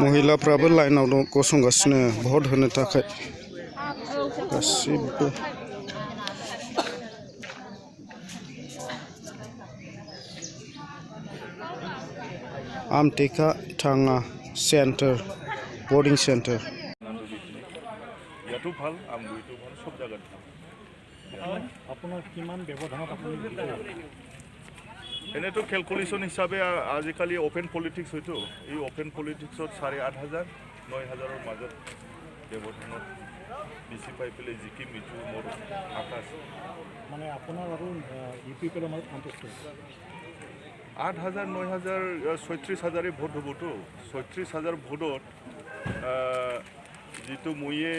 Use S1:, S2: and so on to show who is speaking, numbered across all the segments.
S1: महिलाफ्राबो लाइनाव दं गसंगासिनो भट होनो थाखाय गासिबो आमटेका थाङा सेन्टार बोर्डिं सेन्टार
S2: ইয়াতো ভাল আমগুৰিটো ভাল সব জায়গাত ভাল
S3: আপোনাৰ কিমান ব্যৱধানত আপুনি
S2: এনেতো ক্যালকুলেশন হিসাবে আজিকালি ওপেন পলিটিক্স হয়তো এই ওপেন পলিটিক্সত 8,500 9,000 মাজত ব্যৱধানত বেছি পাই পেলাই জিকি মিঠু মোৰ আকাশ
S3: মানে আপোনাৰ আৰু ইউপিপিৰ মাজত কণ্টেষ্ট
S2: 8,000 9,000 36,000 ভোট হ'বতো 36,000 ভোটত যেটো মইয়ে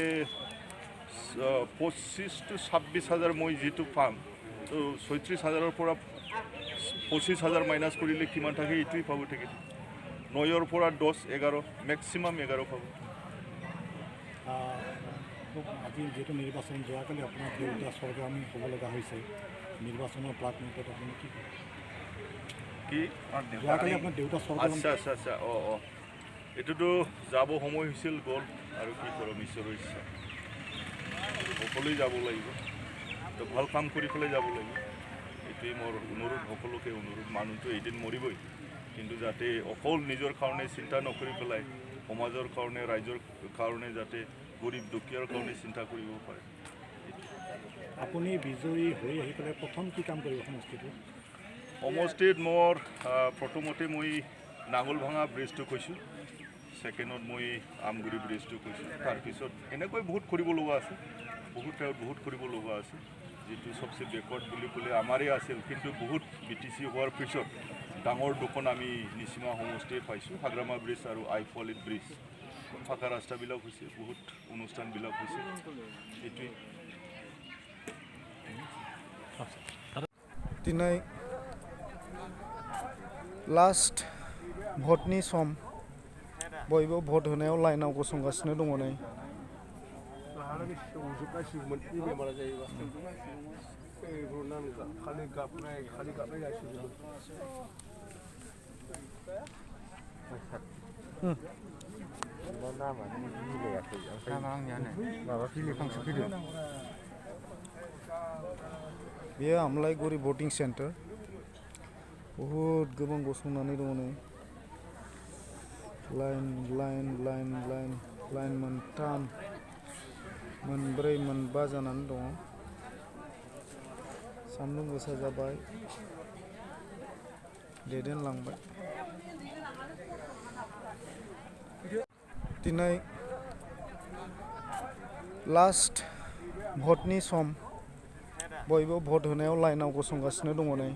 S2: 25 to 26,000 মই যেটো পাম তো 36,000 পৰা 25,000 মাইনাস কৰিলে কিমান থাকে এইটোই পাব থাকে 9ৰ পৰা 10 11 ম্যাক্সিমাম 11 পাব
S3: আজি যেটো নিৰ্বাচন যোৱাকালি আপোনাৰ দেউতা সৰগৰামী হ'ব লগা হৈছে নিৰ্বাচনৰ প্ৰাক মুহূৰ্তত আপুনি কি যোৱাকালি আপোনাৰ দেউতা সৰগৰামী
S2: আচ্ছা এটোতো যাব সময় হৈছিল গ'ল আৰু কি কৰম ঈশ্বৰৰ ইচ্ছা সকলোৱে যাব লাগিব তো ভাল কাম কৰি পেলাই যাব লাগিব এটোই মোৰ অনুৰোধ সকলোকে অনুৰোধ মানুহটো এদিন মৰিবই কিন্তু যাতে অকল নিজৰ কাৰণে চিন্তা নকৰি পেলাই সমাজৰ কাৰণে ৰাজ্যৰ কাৰণে যাতে গৰীব দুখীয়াৰ কাৰণে চিন্তা কৰিব পাৰে
S3: আপুনি বিজয়ী হৈ আহি পেলাই প্ৰথম কি কাম কৰিব
S2: সমষ্টিত মোৰ প্ৰথমতে মই নাঙল ভাঙা ব্ৰিজটো কৈছোঁ সেকেন্ডত মই আমগুৰি ব্ৰিজটো কৈছোঁ তাৰপিছত এনেকৈ বহুত কৰিব লগা আছে বহুত কৰিব লগা আছে যেটো সবচে বেকৱাৰ্ড বুলি ক'লে আমাৰে আছিল কিন্তু বহুত বিটিসি হোৱাৰ পিছত ডাঙৰ দোকান আমি নিচিমা সমষ্টিত পাইছোঁ হাগ্ৰামা ব্ৰিজ আৰু আইফলিট ব্ৰিজ ফাঁকা ৰাস্তাবিলাক হৈছে বহুত অনুষ্ঠানবিলাক হৈছে এইটোৱে
S1: दिनै लास्ट भटनि सम बयबो भट होनायाव लाइनाव गसंगासिनो दङ नै बेयो आमलाइगुरि भटिं सेन्टार बहुत गोबां गसंनानै दङ नै लाइन मोनथाम मोनब्रै मोनबा जानानै दङ सान्दुं गोसा जाबाय दैदेनलांबाय दिनै लास्ट भटनि सम बयबो भट होनायाव लाइनाव गसंगासिनो दङ नै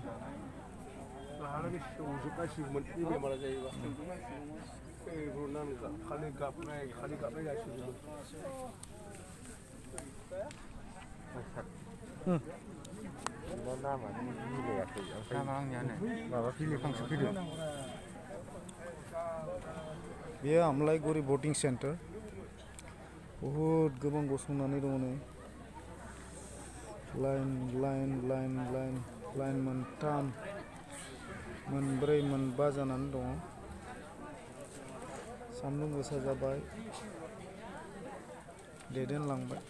S1: बेयो आमलाइगुरि भटिं सेन्टार बहुत गोबां गसंनानै दङ नै लाइन मोनथाम मोनब्रै मोनबा जानानै दङ सान्दुं गोसा जाबाय दैदेनलांबाय